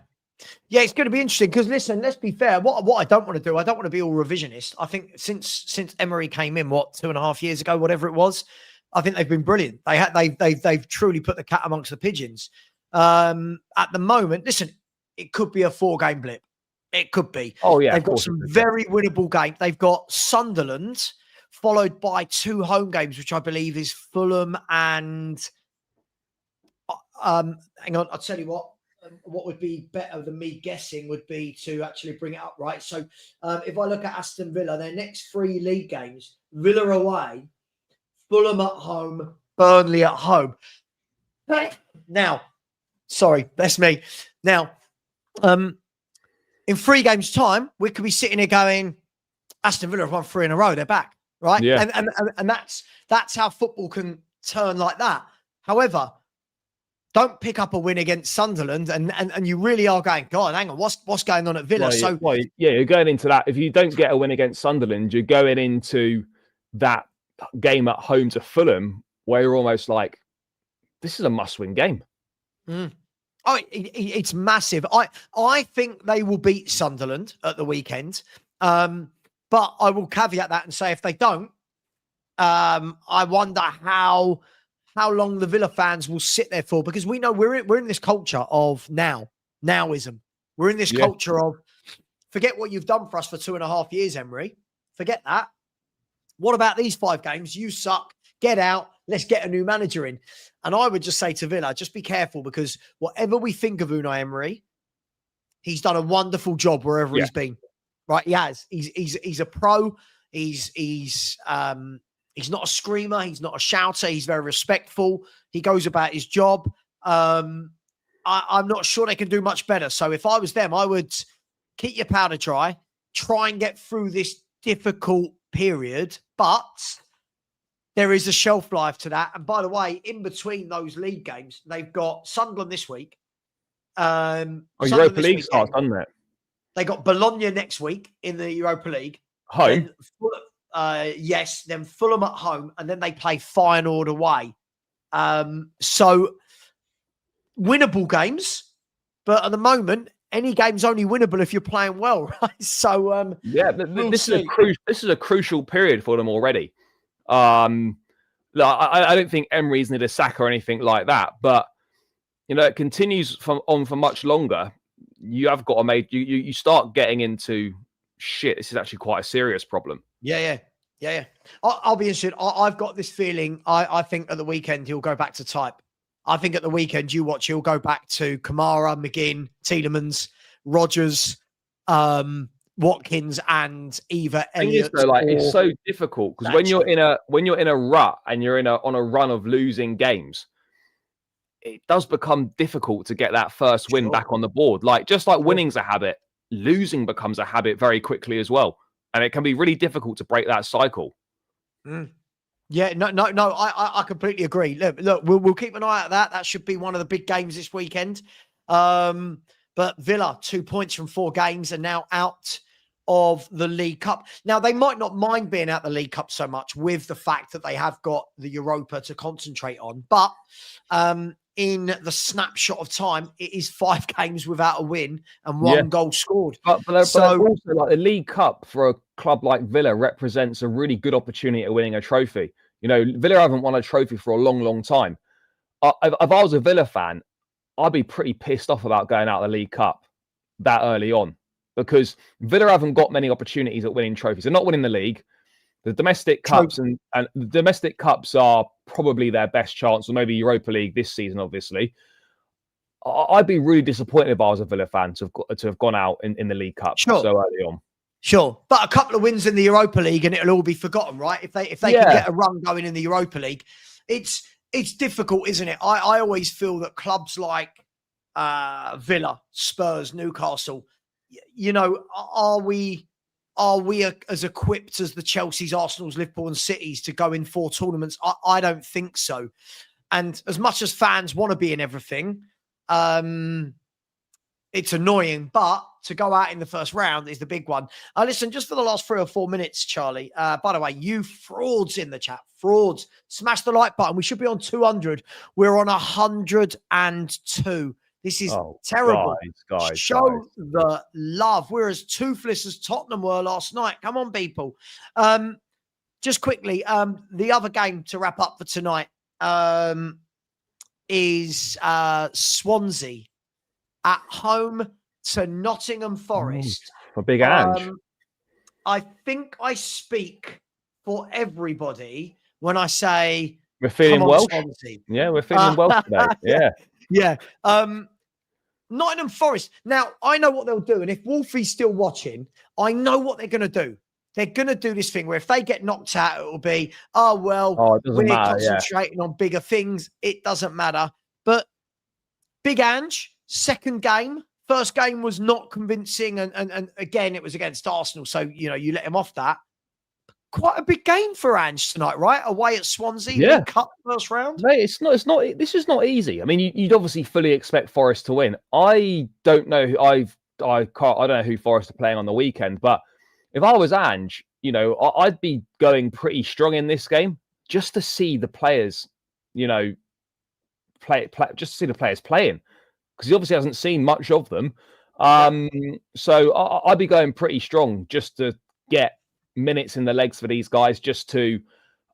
Yeah, it's going to be interesting because, listen, let's be fair. What I don't want to do, I don't want to be all revisionist. I think since Emery came in, 2.5 years ago, whatever it was, I think they've been brilliant. They've truly put the cat amongst the pigeons. At the moment, listen, it could be a 4-game blip. It could be. Oh, yeah. They've got some very winnable games. They've got Sunderland, followed by 2 home games, which I believe is Fulham and... hang on, I'll tell you what would be better than me guessing would be to actually bring it up, right? So if I look at Aston Villa, their next 3 league games, Villa away, Fulham at home, Burnley at home. Now, sorry, that's me. Now, in 3 games' time, we could be sitting here going, Aston Villa have won 3 in a row. They're back, right? Yeah. And that's how football can turn like that. However, don't pick up a win against Sunderland, and you really are going, God, hang on, what's going on at Villa? You're going into that. If you don't get a win against Sunderland, you're going into that game at home to Fulham, where you're almost like, this is a must-win game. Oh, it's massive. I think they will beat Sunderland at the weekend, but I will caveat that and say if they don't, I wonder how long the Villa fans will sit there for, because we know we're in this culture of nowism. We're in this culture of forget what you've done for us for 2.5 years, Emery. Forget that. What about these 5 games? You suck. Get out. Let's get a new manager in. And I would just say to Villa, just be careful, because whatever we think of Unai Emery, he's done a wonderful job wherever he's been. Right? He has. He's a pro. He's not a screamer. He's not a shouter. He's very respectful. He goes about his job. I'm not sure they can do much better. So if I was them, I would keep your powder dry, try and get through this difficult period. But There is a shelf life to that. And by the way, in between those league games, they've got Sunderland this week. Europa League starts, doesn't it? They got Bologna next week in the Europa League. Home? Yes, then Fulham at home, and then they play Feyenoord away. So winnable games, but at the moment, any game's only winnable if you're playing well, right? So this is a crucial period for them already. I don't think Emery's need a sack or anything like that, but it continues on for much longer. You have got to make you start getting into shit. This is actually quite a serious problem. Yeah. I'll be interested. I've got this feeling. I think at the weekend he'll go back to type. I think at the weekend he'll go back to Kamara, McGinn, Tielemans, Rodgers, Watkins, and either Elliott. It's so difficult because when you're in a rut and you're on a run of losing games, it does become difficult to get that first win back on the board. Just like winning's a habit, losing becomes a habit very quickly as well. And it can be really difficult to break that cycle. Yeah, no. I completely agree. Look, we'll keep an eye out that. That should be one of the big games this weekend. But Villa, 2 points from 4 games, and now out of the League Cup. Now, they might not mind being out the League Cup so much with the fact that they have got the Europa to concentrate on. But in the snapshot of time, it is 5 games without a win and 1 goal scored. But also, the League Cup for a club like Villa represents a really good opportunity at winning a trophy. Villa haven't won a trophy for a long, long time. If I was a Villa fan, I'd be pretty pissed off about going out of the League Cup that early on, because Villa haven't got many opportunities at winning trophies. They're not winning the league. The domestic cups and the domestic cups are probably their best chance, or maybe Europa League this season, obviously. I'd be really disappointed if I was a Villa fan to have gone out in the League Cup so early on. Sure, but a couple of wins in the Europa League and it'll all be forgotten, right? If they can get a run going in the Europa League, it's difficult, isn't it? I always feel that clubs like Villa, Spurs, Newcastle, are we as equipped as the Chelseas, Arsenals, Liverpool and Cities to go in 4 tournaments? I don't think so. And as much as fans want to be in everything, it's annoying, but to go out in the first round is the big one. Listen, just for the last 3 or 4 minutes, Charlie, by the way, you frauds in the chat, frauds, smash the like button. We should be on 200. We're on 102. This is terrible. Guys, Show the love. We're as toothless as Tottenham were last night. Come on, people. Just quickly, the other game to wrap up for tonight is Swansea at home to Nottingham Forest. For Big Ange. I think I speak for everybody when I say we're feeling Welsh. Swansea. Yeah, we're feeling Welsh today. Yeah. Nottingham Forest. Now, I know what they'll do. And if Wolfie's still watching, I know what they're going to do. They're going to do this thing where if they get knocked out, it'll be, we're concentrating on bigger things. It doesn't matter. But Big Ange, second game. First game was not convincing. And again, it was against Arsenal. So, you let him off that. Quite a big game for Ange tonight, right? Away at Swansea, League Cup first round. Mate, it's not. This is not easy. I mean, you'd obviously fully expect Forest to win. I don't know. I don't know who Forest are playing on the weekend. But if I was Ange, I'd be going pretty strong in this game just to see the players, play just to see the players playing, because he obviously hasn't seen much of them. So I'd be going pretty strong just to get minutes in the legs for these guys, just to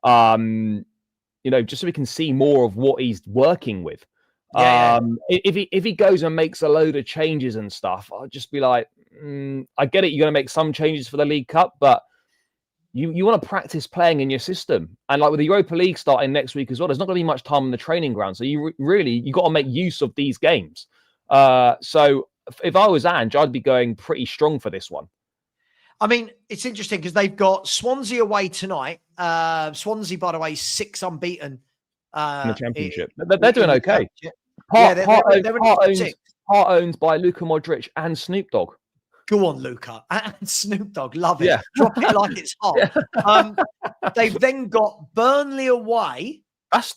just so we can see more of what he's working with. If he goes and makes a load of changes and stuff, I'll just be like, I get it, you're going to make some changes for the League Cup, but you want to practice playing in your system. And like with the Europa League starting next week as well, there's not going to be much time on the training ground, so you got to make use of these games. So if I was Ange, I'd be going pretty strong for this one. I mean, it's interesting because they've got Swansea away tonight. Swansea, by the way, 6 unbeaten. In the Championship. They're doing okay. They're Part owned by Luka Modric and Snoop Dogg. Go on, Luca. And Snoop Dogg, love it. Yeah. Drop it like it's hot. Yeah. They've then got Burnley away. That's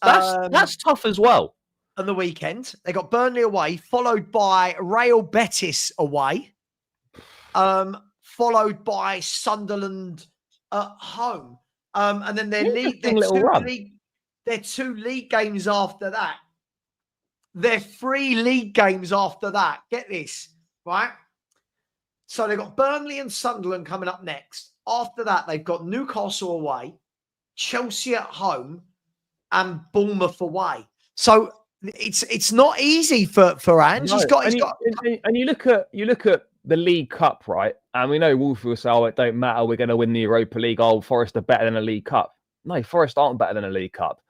tough as well. On the weekend. They got Burnley away, followed by Real Betis away, followed by Sunderland at home. And then their two league games after that. Their 3 league games after that. Get this, right? So they've got Burnley and Sunderland coming up next. After that, they've got Newcastle away, Chelsea at home, and Bournemouth away. So it's not easy for Ange. No. And you look at the League Cup, right? And we know Wolf will say, "Oh, it don't matter. We're going to win the Europa League. Oh, Forest are better than a League Cup." No, Forest aren't better than a League Cup.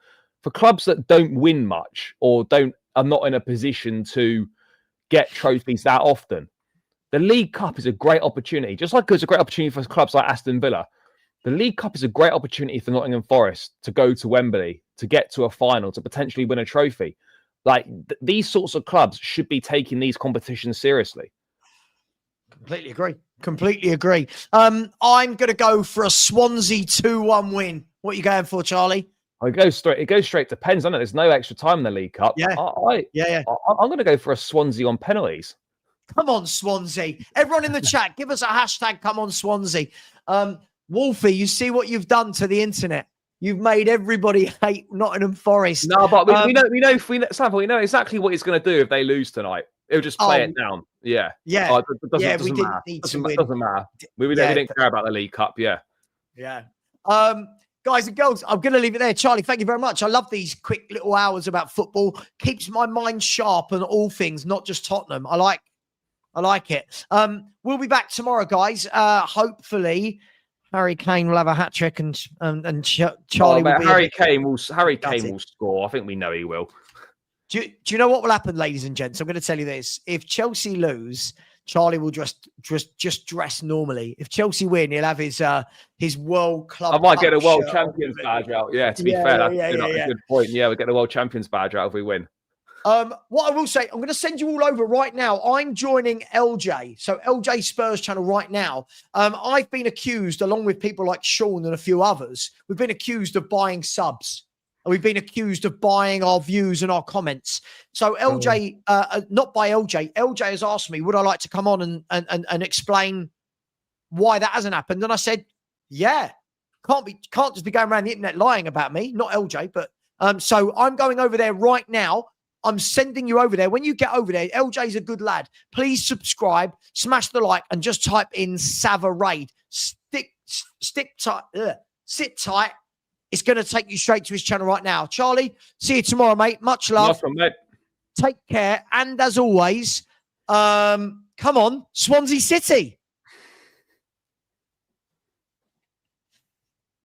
For clubs that don't win much or are not in a position to get trophies that often, the League Cup is a great opportunity. Just like it's a great opportunity for clubs like Aston Villa, the League Cup is a great opportunity for Nottingham Forest to go to Wembley, to get to a final, to potentially win a trophy. Like these sorts of clubs should be taking these competitions seriously. Completely agree. I'm going to go for a Swansea 2-1 win. What are you going for, Charlie? It goes straight to pens, doesn't it? There's no extra time in the League Cup. Yeah. I'm going to go for a Swansea on penalties. Come on, Swansea. Everyone in the chat, give us a hashtag, come on, Swansea. Wolfie, you see what you've done to the internet. You've made everybody hate Nottingham Forest. No, but we know exactly what he's going to do if they lose tonight. He'll just play it down. Yeah. Yeah. Oh, it doesn't matter. Need to to win. It doesn't matter. We didn't care about the League Cup. Yeah. Yeah. Guys and girls, I'm going to leave it there. Charlie, thank you very much. I love these quick little hours about football. Keeps my mind sharp on all things, not just Tottenham. I like it. We'll be back tomorrow, guys. Hopefully, Harry Kane will have a hat trick, and Charlie will be. Harry Kane will score. I think we know he will. Do you know what will happen, ladies and gents? I'm going to tell you this: if Chelsea lose, Charlie will just dress normally. If Chelsea win, he'll have his World Club. I might get a World Champions badge out. Yeah, to be fair, that's a good point. Yeah, we'll get the World Champions badge out if we win. What I will say, I'm going to send you all over right now. I'm joining LJ, so LJ Spurs channel right now. I've been accused, along with people like Sean and a few others, we've been accused of buying subs. And we've been accused of buying our views and our comments. So LJ, not by LJ, LJ has asked me, would I like to come on and explain why that hasn't happened? And I said, yeah, can't just be going around the internet lying about me, not LJ. But so I'm going over there right now. I'm sending you over there. When you get over there, LJ's a good lad. Please subscribe, smash the like, and just type in Savva Raid. Sit tight. It's going to take you straight to his channel right now. Charlie, see you tomorrow, mate. Much love. Welcome, mate. Take care. And as always, come on, Swansea City.